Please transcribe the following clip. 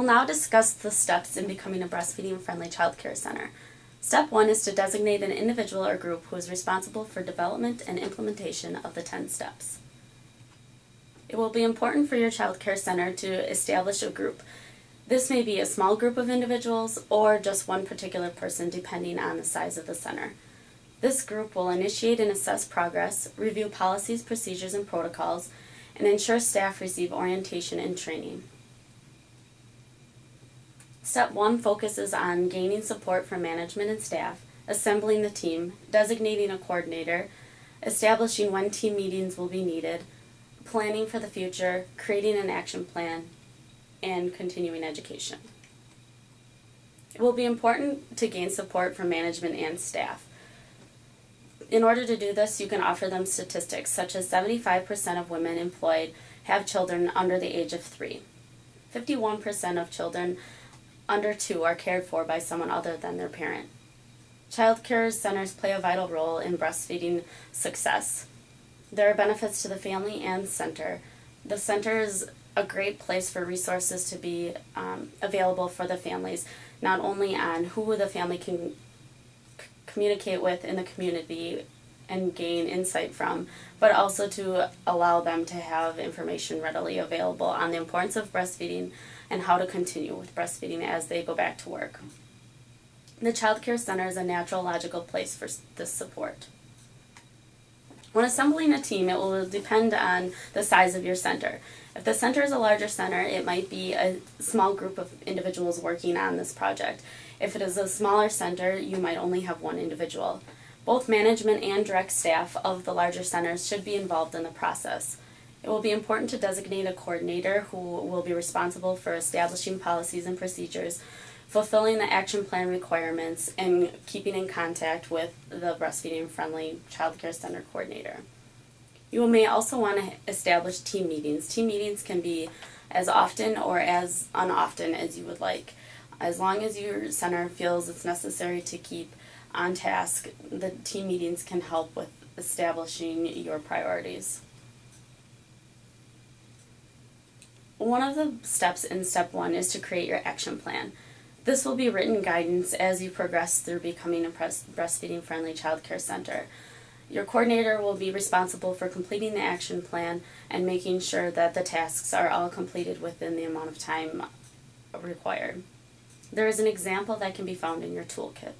We'll now discuss the steps in becoming a breastfeeding-friendly child care center. Step 1 is to designate an individual or group who is responsible for development and implementation of the 10 steps. It will be important for your child care center to establish a group. This may be a small group of individuals or just one particular person depending on the size of the center. This group will initiate and assess progress, review policies, procedures, and protocols, and ensure staff receive orientation and training. Step 1 focuses on gaining support from management and staff, assembling the team, designating a coordinator, establishing when team meetings will be needed, planning for the future, creating an action plan, and continuing education. It will be important to gain support from management and staff. In order to do this, you can offer them statistics such as 75% of women employed have children under the age of 3. 51% of children under 2 are cared for by someone other than their parent. Child care centers play a vital role in breastfeeding success. There are benefits to the family and center. The center is a great place for resources to be available for the families, not only on who the family can communicate with in the community and gain insight from, but also to allow them to have information readily available on the importance of breastfeeding and how to continue with breastfeeding as they go back to work. The child care center is a natural, logical place for this support. When assembling a team, it will depend on the size of your center. If the center is a larger center, it might be a small group of individuals working on this project. If it is a smaller center, you might only have one individual. Both management and direct staff of the larger centers should be involved in the process. It will be important to designate a coordinator who will be responsible for establishing policies and procedures, fulfilling the action plan requirements, and keeping in contact with the breastfeeding-friendly child care center coordinator. You may also want to establish team meetings. Team meetings can be as often or as unoften as you would like. As long as your center feels it's necessary to keep on task, the team meetings can help with establishing your priorities. One of the steps in Step 1 is to create your action plan. This will be written guidance as you progress through becoming a breastfeeding-friendly child care center. Your coordinator will be responsible for completing the action plan and making sure that the tasks are all completed within the amount of time required. There is an example that can be found in your toolkit.